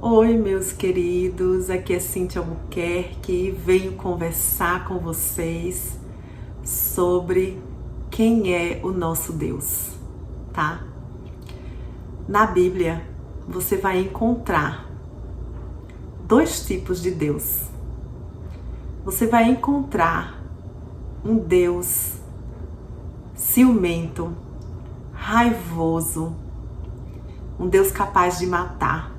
Oi, meus queridos, aqui é Cíntia Albuquerque e venho conversar com vocês sobre quem é o nosso Deus, tá? Na Bíblia, você vai encontrar dois tipos de Deus. Você vai encontrar um Deus ciumento, raivoso, um Deus capaz de matar.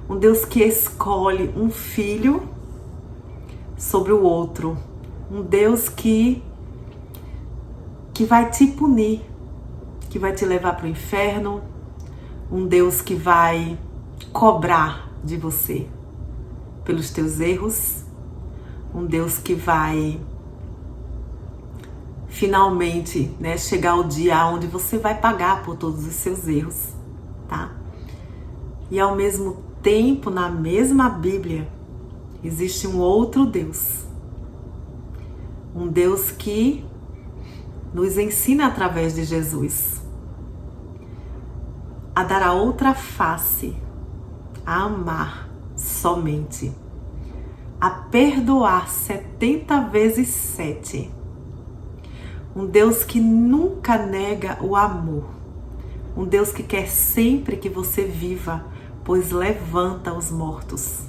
Um Deus que escolhe um filho sobre o outro. Um Deus que vai te punir, que vai te levar para o inferno. Um Deus que vai cobrar de você pelos teus erros. Um Deus que vai finalmente, chegar o dia onde você vai pagar por todos os seus erros, tá? E ao mesmo tempo, na mesma Bíblia, existe um outro Deus. Um Deus que nos ensina através de Jesus a dar a outra face, a amar somente, a perdoar 70 vezes 7. Um Deus que nunca nega o amor. Um Deus que quer sempre que você viva, pois levanta os mortos.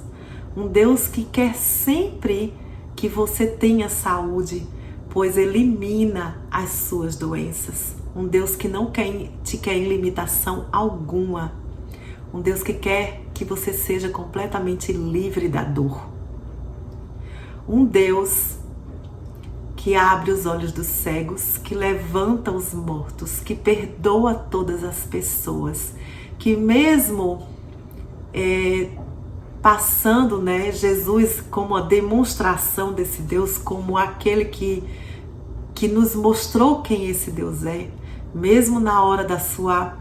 Um Deus que quer sempre que você tenha saúde, pois elimina as suas doenças. Um Deus que não te quer em limitação alguma. Um Deus que quer que você seja completamente livre da dor. Um Deus que abre os olhos dos cegos, que levanta os mortos, que perdoa todas as pessoas, que mesmo passando, Jesus como a demonstração desse Deus, como aquele que nos mostrou quem esse Deus é, mesmo na hora da sua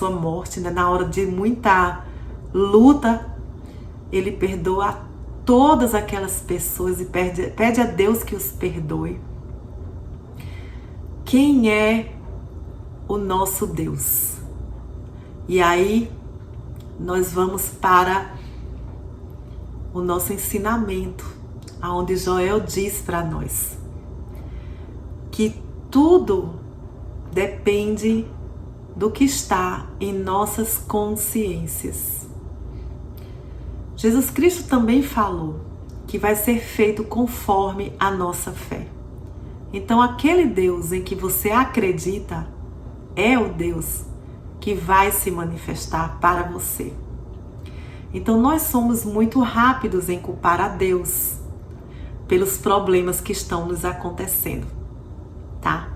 morte, na hora de muita luta, ele perdoa todas aquelas pessoas e pede a Deus que os perdoe. Quem é o nosso Deus? E aí nós vamos para o nosso ensinamento, aonde Joel diz para nós que tudo depende do que está em nossas consciências. Jesus Cristo também falou que vai ser feito conforme a nossa fé. Então, aquele Deus em que você acredita é o Deus que vai se manifestar para você. Então, nós somos muito rápidos em culpar a Deus pelos problemas que estão nos acontecendo, tá?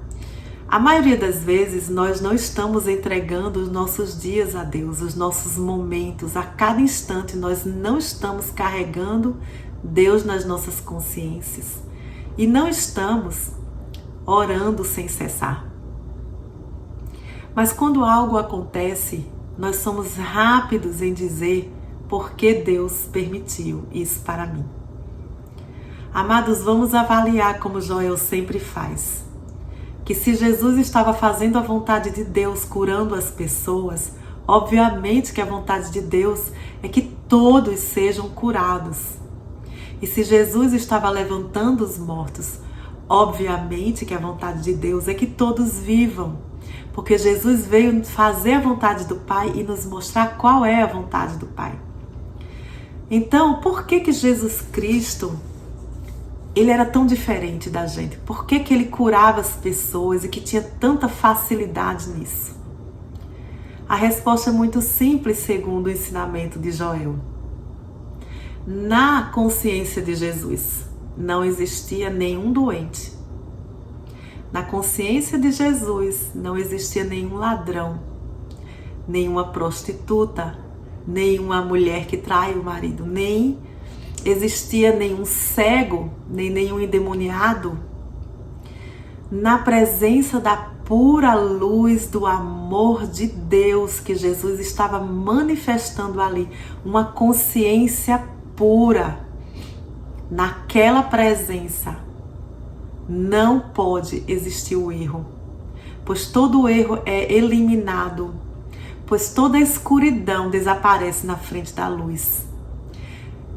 A maioria das vezes, nós não estamos entregando os nossos dias a Deus, os nossos momentos. A cada instante, nós não estamos carregando Deus nas nossas consciências. E não estamos orando sem cessar. Mas quando algo acontece, nós somos rápidos em dizer por que Deus permitiu isso para mim. Amados, vamos avaliar como Joel sempre faz. Que se Jesus estava fazendo a vontade de Deus, curando as pessoas, obviamente que a vontade de Deus é que todos sejam curados. E se Jesus estava levantando os mortos, obviamente que a vontade de Deus é que todos vivam. Porque Jesus veio fazer a vontade do Pai e nos mostrar qual é a vontade do Pai. Então, por que Jesus Cristo, ele era tão diferente da gente? Por que ele curava as pessoas e que tinha tanta facilidade nisso? A resposta é muito simples, segundo o ensinamento de Joel. Na consciência de Jesus, não existia nenhum doente. Na consciência de Jesus não existia nenhum ladrão, nenhuma prostituta, nenhuma mulher que trai o marido, nem existia nenhum cego, nem nenhum endemoniado. Na presença da pura luz do amor de Deus que Jesus estava manifestando ali, uma consciência pura, naquela presença, não pode existir o erro, pois todo erro é eliminado, pois toda a escuridão desaparece na frente da luz.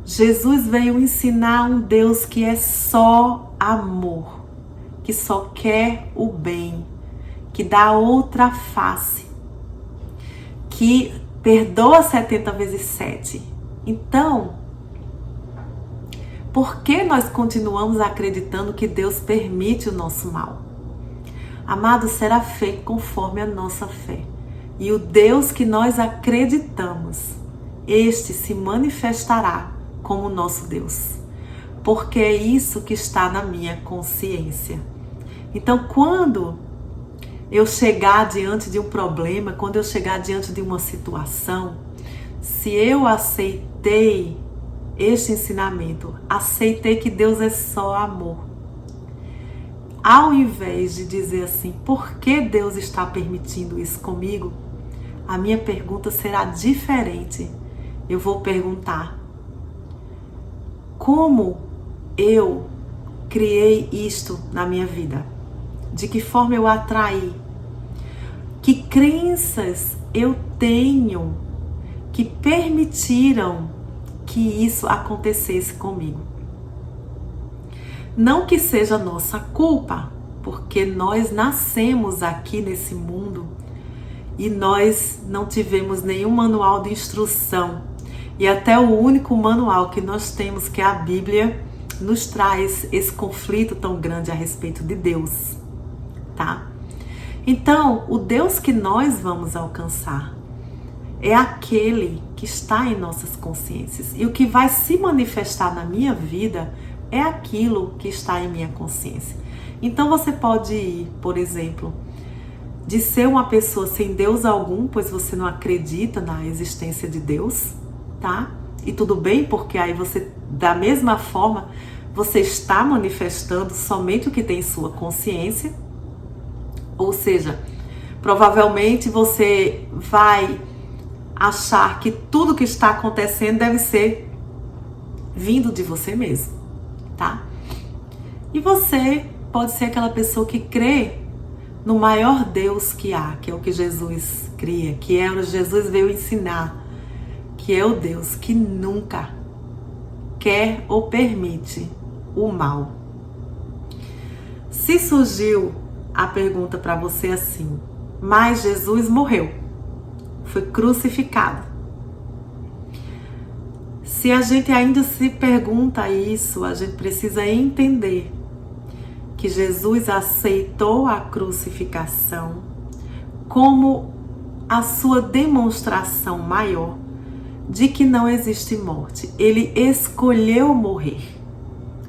Jesus veio ensinar um Deus que é só amor, que só quer o bem, que dá outra face, que perdoa 70 vezes 7. Então, por que nós continuamos acreditando que Deus permite o nosso mal? Amado, será feito conforme a nossa fé. E o Deus que nós acreditamos, este se manifestará como nosso Deus. Porque é isso que está na minha consciência. Então, quando eu chegar diante de um problema, quando eu chegar diante de uma situação, se eu aceitei este ensinamento, aceitei que Deus é só amor, ao invés de dizer assim, por que Deus está permitindo isso comigo? A minha pergunta será diferente. Eu vou perguntar, como eu criei isto na minha vida? De que forma eu atraí? Que crenças eu tenho que permitiram que isso acontecesse comigo? Não que seja nossa culpa, porque nós nascemos aqui nesse mundo e nós não tivemos nenhum manual de instrução. E até o único manual que nós temos, que é a Bíblia, nos traz esse conflito tão grande a respeito de Deus, tá? Então, o Deus que nós vamos alcançar é aquele que está em nossas consciências. E o que vai se manifestar na minha vida é aquilo que está em minha consciência. Então você pode ir, por exemplo, de ser uma pessoa sem Deus algum, pois você não acredita na existência de Deus, tá? E tudo bem, porque aí você, da mesma forma, você está manifestando somente o que tem em sua consciência. Ou seja, provavelmente você vai achar que tudo que está acontecendo deve ser vindo de você mesmo, tá? E você pode ser aquela pessoa que crê no maior Deus que há, que é o que Jesus cria, que é o que Jesus veio ensinar, que é o Deus que nunca quer ou permite o mal. Se surgiu a pergunta para você assim, mas Jesus morreu, foi crucificado. Se a gente ainda se pergunta isso, a gente precisa entender que Jesus aceitou a crucificação como a sua demonstração maior de que não existe morte. Ele escolheu morrer.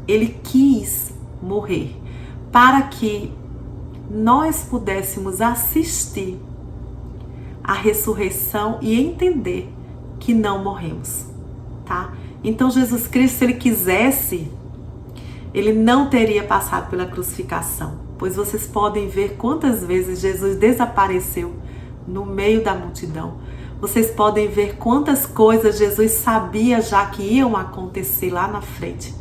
Ele quis morrer para que nós pudéssemos assistir à ressurreição e entender que não morremos, tá? Então Jesus Cristo, se ele quisesse, ele não teria passado pela crucificação, pois vocês podem ver quantas vezes Jesus desapareceu no meio da multidão. Vocês podem ver quantas coisas Jesus sabia já que iam acontecer lá na frente.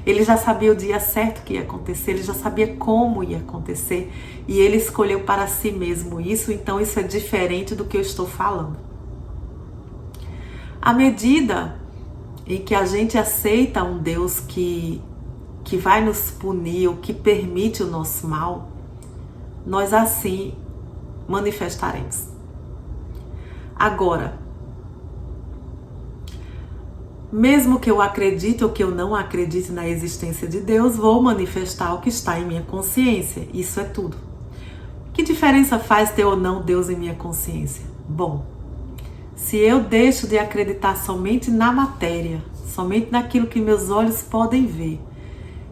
Ele já sabia o dia certo que ia acontecer, ele já sabia como ia acontecer e ele escolheu para si mesmo isso, então isso é diferente do que eu estou falando. À medida em que a gente aceita um Deus que vai nos punir, ou que permite o nosso mal, nós assim manifestaremos. Agora, mesmo que eu acredite ou que eu não acredite na existência de Deus, vou manifestar o que está em minha consciência. Isso é tudo. Que diferença faz ter ou não Deus em minha consciência? Bom, se eu deixo de acreditar somente na matéria, somente naquilo que meus olhos podem ver,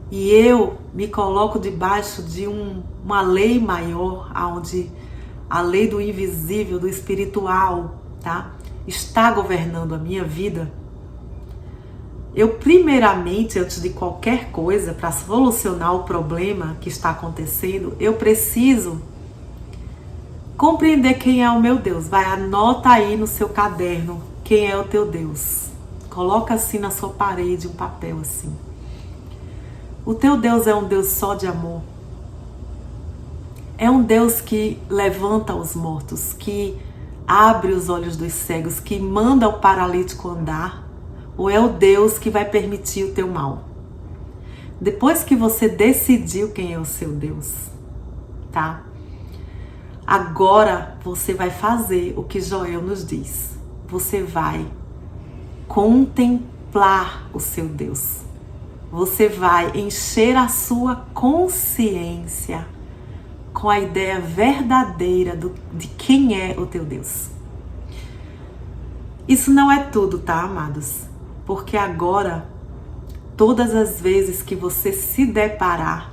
e eu me coloco debaixo de uma lei maior, onde a lei do invisível, do espiritual, tá, está governando a minha vida, eu primeiramente, antes de qualquer coisa, para solucionar o problema que está acontecendo, eu preciso compreender quem é o meu Deus. Vai, anota aí no seu caderno quem é o teu Deus. Coloca assim na sua parede um papel assim. O teu Deus é um Deus só de amor. É um Deus que levanta os mortos, que abre os olhos dos cegos, que manda o paralítico andar, ou é o Deus que vai permitir o teu mal? Depois que você decidiu quem é o seu Deus, tá? Agora você vai fazer o que Joel nos diz. Você vai contemplar o seu Deus. Você vai encher a sua consciência com a ideia verdadeira de quem é o teu Deus. Isso não é tudo, tá, amados? Porque agora, todas as vezes que você se deparar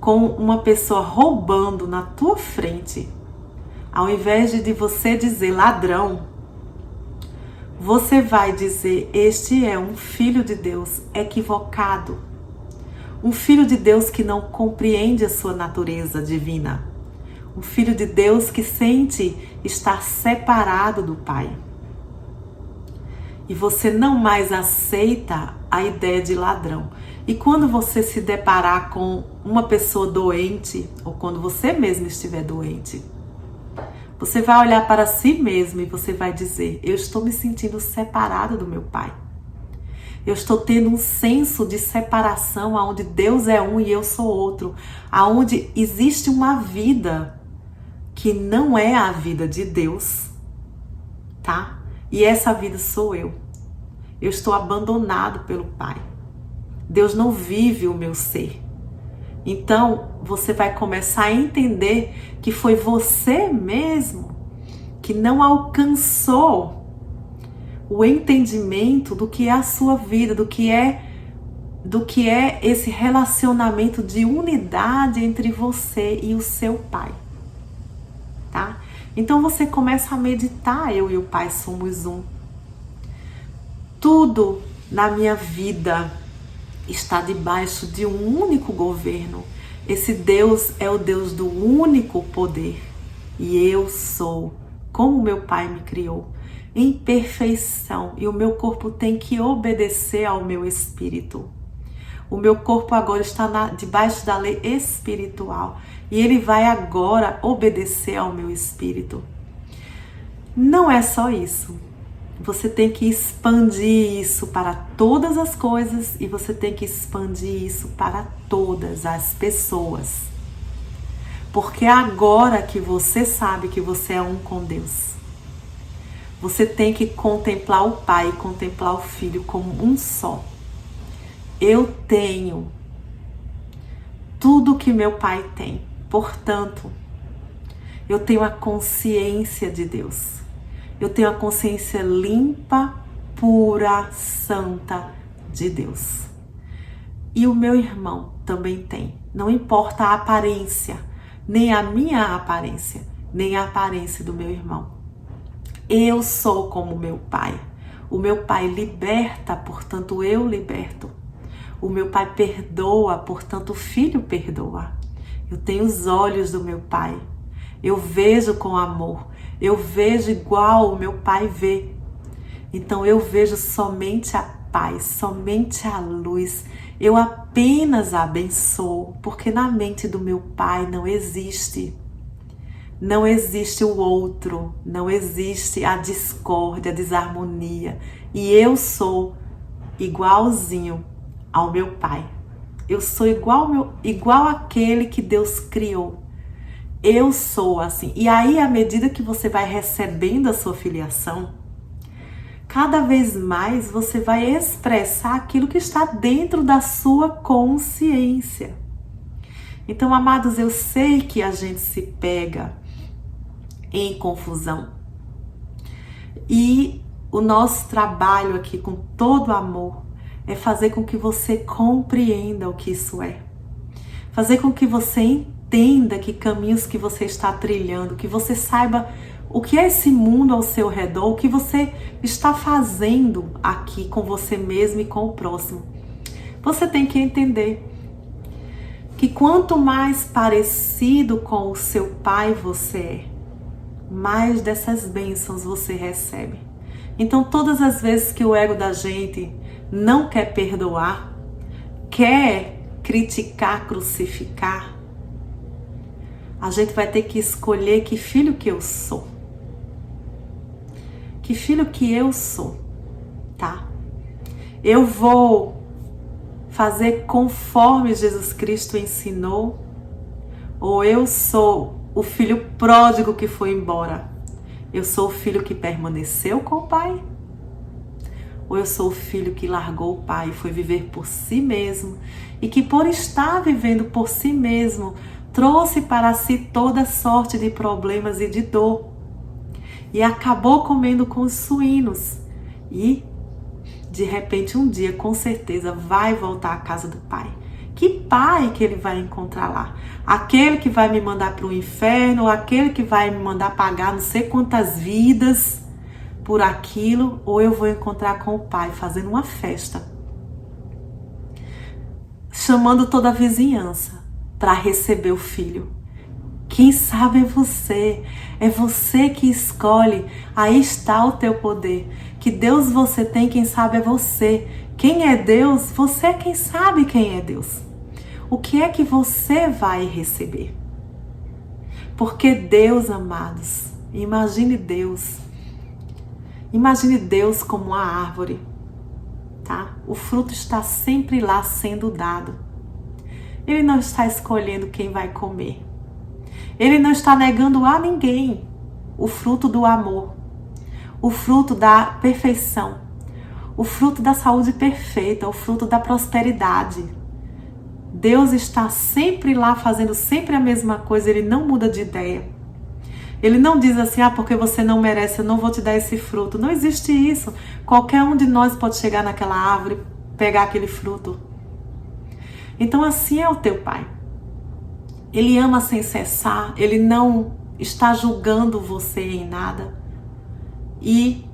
com uma pessoa roubando na tua frente, ao invés de você dizer ladrão, você vai dizer: este é um filho de Deus equivocado. Um filho de Deus que não compreende a sua natureza divina. Um filho de Deus que sente estar separado do Pai. E você não mais aceita a ideia de ladrão. E quando você se deparar com uma pessoa doente, ou quando você mesmo estiver doente, você vai olhar para si mesmo e você vai dizer: eu estou me sentindo separado do meu Pai. Eu estou tendo um senso de separação, onde Deus é um e eu sou outro, aonde existe uma vida que não é a vida de Deus, tá? E essa vida sou eu. Eu estou abandonado pelo Pai. Deus não vive o meu ser. Então, você vai começar a entender que foi você mesmo que não alcançou o entendimento do que é a sua vida, do que é esse relacionamento de unidade entre você e o seu Pai, tá? Então você começa a meditar: eu e o Pai somos um. Tudo na minha vida está debaixo de um único governo. Esse Deus é o Deus do único poder. E eu sou como meu Pai me criou, em perfeição. E o meu corpo tem que obedecer ao meu espírito. O meu corpo agora está debaixo da lei espiritual. E ele vai agora obedecer ao meu espírito. Não é só isso. Você tem que expandir isso para todas as coisas e você tem que expandir isso para todas as pessoas. Porque agora que você sabe que você é um com Deus, você tem que contemplar o Pai e contemplar o Filho como um só. Eu tenho tudo que meu Pai tem, portanto, eu tenho a consciência de Deus. Eu tenho a consciência limpa, pura, santa de Deus. E o meu irmão também tem. Não importa a aparência, nem a minha aparência, nem a aparência do meu irmão. Eu sou como meu Pai. O meu Pai liberta, portanto eu liberto. O meu Pai perdoa, portanto o Filho perdoa. Eu tenho os olhos do meu Pai. Eu vejo com amor. Eu vejo igual o meu Pai vê. Então eu vejo somente a paz, somente a luz. Eu apenas abençoo, porque na mente do meu Pai não existe o outro, não existe a discórdia, a desarmonia. E eu sou igualzinho ao meu Pai. Eu sou igual àquele que Deus criou. Eu sou assim. E aí, à medida que você vai recebendo a sua filiação, cada vez mais você vai expressar aquilo que está dentro da sua consciência. Então, amados, eu sei que a gente se pega em confusão. E o nosso trabalho aqui, com todo amor, é fazer com que você compreenda o que isso é. Fazer com que você entenda que caminhos que você está trilhando, que você saiba o que é esse mundo ao seu redor, o que você está fazendo aqui com você mesmo e com o próximo. Você tem que entender que quanto mais parecido com o seu Pai você é, mais dessas bênçãos você recebe. Então, todas as vezes que o ego da gente não quer perdoar, quer criticar, crucificar, a gente vai ter que escolher que filho que eu sou. Que filho que eu sou, tá? Eu vou fazer conforme Jesus Cristo ensinou? Ou eu sou o filho pródigo que foi embora? Eu sou o filho que permaneceu com o pai? Ou eu sou o filho que largou o pai e foi viver por si mesmo e que, por estar vivendo por si mesmo, trouxe para si toda sorte de problemas e de dor e acabou comendo com os suínos e, de repente, um dia, com certeza, vai voltar à casa do pai? Que pai que ele vai encontrar lá? Aquele que vai me mandar para o inferno, ou aquele que vai me mandar pagar não sei quantas vidas por aquilo, ou eu vou encontrar com o pai fazendo uma festa, chamando toda a vizinhança para receber o filho. Quem sabe é você que escolhe. Aí está o teu poder. Que Deus você tem, quem sabe é você. Quem é Deus? Você é quem sabe quem é Deus. O que é que você vai receber? Porque Deus, amados, imagine Deus como uma árvore, tá? O fruto está sempre lá sendo dado. Ele não está escolhendo quem vai comer. Ele não está negando a ninguém o fruto do amor, o fruto da perfeição, o fruto da saúde perfeita, o fruto da prosperidade. Deus está sempre lá fazendo sempre a mesma coisa, Ele não muda de ideia. Ele não diz assim, porque você não merece, eu não vou te dar esse fruto. Não existe isso. Qualquer um de nós pode chegar naquela árvore, pegar aquele fruto. Então assim é o teu Pai. Ele ama sem cessar, Ele não está julgando você em nada. E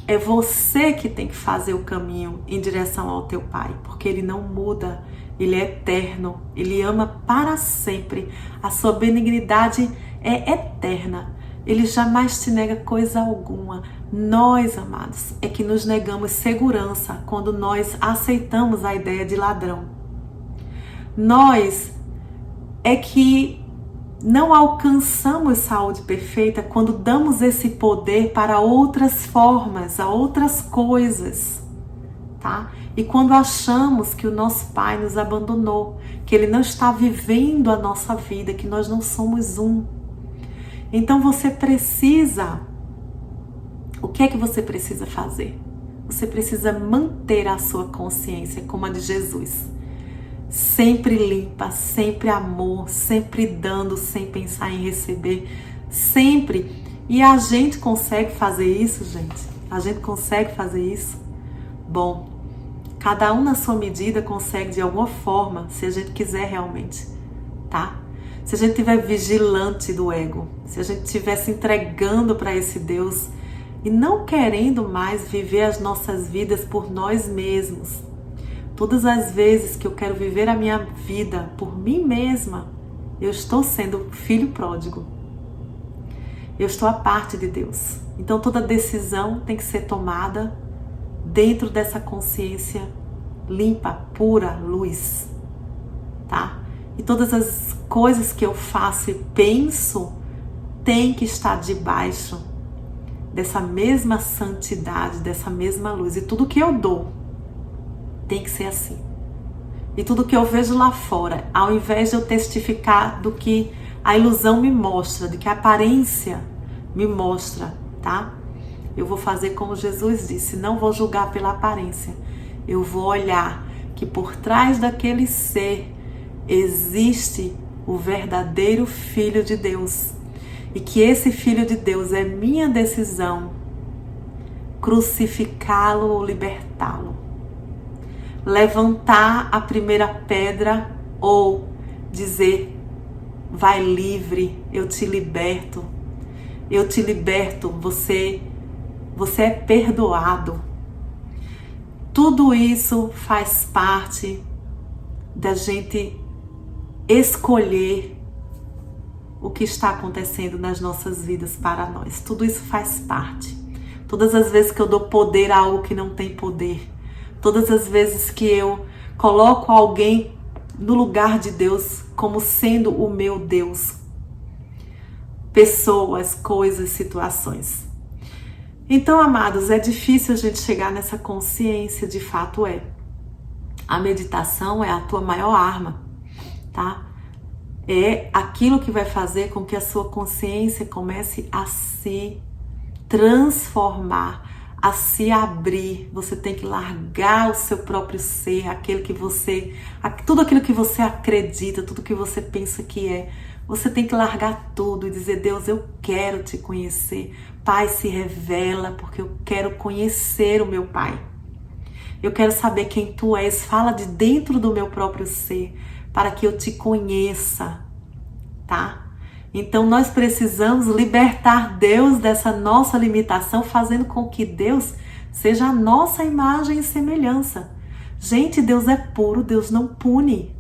é você que tem que fazer o caminho em direção ao teu Pai, porque Ele não muda, Ele é eterno, Ele ama para sempre. A sua benignidade é eterna. Ele jamais te nega coisa alguma. Nós, amados, é que nos negamos segurança quando nós aceitamos a ideia de ladrão. Nós é que não alcançamos saúde perfeita quando damos esse poder para outras formas, a outras coisas, tá? E quando achamos que o nosso Pai nos abandonou, que Ele não está vivendo a nossa vida, que nós não somos um. Então você precisa, o que é que você precisa fazer? Você precisa manter a sua consciência como a de Jesus. Sempre limpa, sempre amor, sempre dando, sem pensar em receber, sempre. E a gente consegue fazer isso, gente? A gente consegue fazer isso? Bom, cada um na sua medida consegue de alguma forma, se a gente quiser realmente, tá? Se a gente estiver vigilante do ego, se a gente estiver se entregando para esse Deus e não querendo mais viver as nossas vidas por nós mesmos. Todas as vezes que eu quero viver a minha vida por mim mesma, eu estou sendo filho pródigo. Eu estou à parte de Deus. Então toda decisão tem que ser tomada dentro dessa consciência limpa, pura, luz, tá? E todas as coisas que eu faço e penso tem que estar debaixo dessa mesma santidade, dessa mesma luz. E tudo que eu dou tem que ser assim. E tudo que eu vejo lá fora, ao invés de eu testificar do que a ilusão me mostra, de que a aparência me mostra, tá? Eu vou fazer como Jesus disse, não vou julgar pela aparência. Eu vou olhar que por trás daquele ser existe o verdadeiro Filho de Deus. E que esse Filho de Deus é minha decisão crucificá-lo ou libertá-lo. Levantar a primeira pedra ou dizer, vai livre, eu te liberto, você é perdoado. Tudo isso faz parte da gente escolher o que está acontecendo nas nossas vidas para nós. Tudo isso faz parte. Todas as vezes que eu dou poder a algo que não tem poder, todas as vezes que eu coloco alguém no lugar de Deus como sendo o meu Deus, pessoas, coisas, situações. Então, amados, é difícil a gente chegar nessa consciência, de fato é. A meditação é a tua maior arma, tá? É aquilo que vai fazer com que a sua consciência comece a se transformar, a se abrir. Você tem que largar o seu próprio ser, tudo aquilo que você acredita, tudo que você pensa que é. Você tem que largar tudo e dizer: Deus, eu quero te conhecer. Pai, se revela, porque eu quero conhecer o meu Pai. Eu quero saber quem tu és. Fala de dentro do meu próprio ser, para que eu te conheça, tá? Então nós precisamos libertar Deus dessa nossa limitação, fazendo com que Deus seja a nossa imagem e semelhança. Gente, Deus é puro, Deus não pune.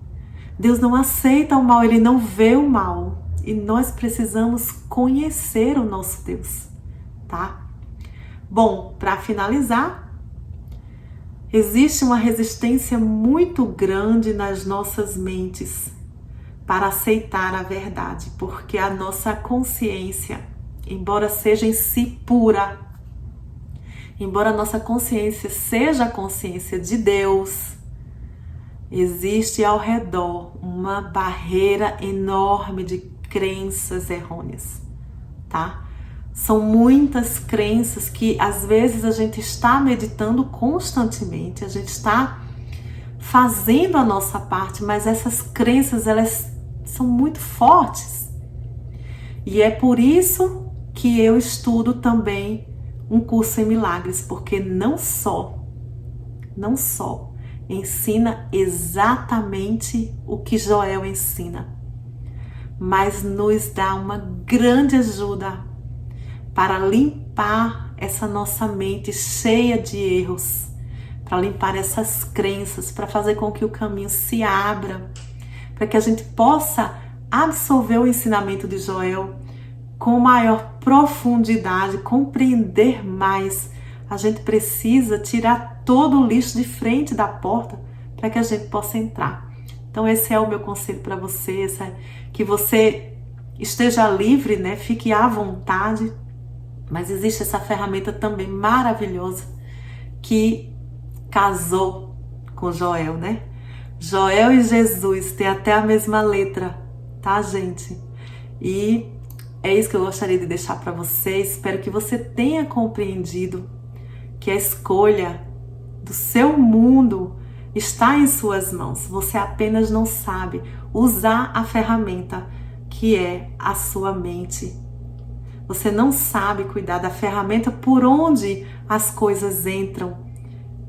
Deus não aceita o mal, Ele não vê o mal. E nós precisamos conhecer o nosso Deus, tá? Bom, para finalizar, existe uma resistência muito grande nas nossas mentes para aceitar a verdade, porque a nossa consciência, embora seja em si pura, embora a nossa consciência seja a consciência de Deus, existe ao redor uma barreira enorme de crenças errôneas, tá? São muitas crenças que às vezes a gente está meditando constantemente, a gente está fazendo a nossa parte, mas essas crenças, elas são muito fortes. E é por isso que eu estudo também um curso em milagres, porque não só ensina exatamente o que Joel ensina, mas nos dá uma grande ajuda para limpar essa nossa mente cheia de erros, para limpar essas crenças, para fazer com que o caminho se abra, para que a gente possa absorver o ensinamento de Joel com maior profundidade, compreender mais. A gente precisa tirar todo o lixo de frente da porta para que a gente possa entrar. Então esse é o meu conselho para você, que você esteja livre, né? Fique à vontade, mas existe essa ferramenta também maravilhosa que casou com Joel, né? Joel e Jesus têm até a mesma letra, tá, gente? E é isso que eu gostaria de deixar para você. Espero que você tenha compreendido que a escolha do seu mundo está em suas mãos. Você apenas não sabe usar a ferramenta que é a sua mente. Você não sabe cuidar da ferramenta por onde as coisas entram,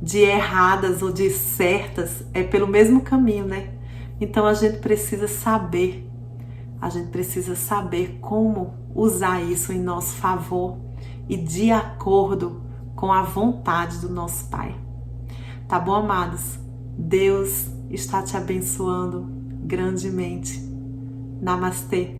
de erradas ou de certas, é pelo mesmo caminho, né? Então a gente precisa saber como usar isso em nosso favor e de acordo com a vontade do nosso Pai. Tá bom, amados? Deus está te abençoando grandemente. Namastê.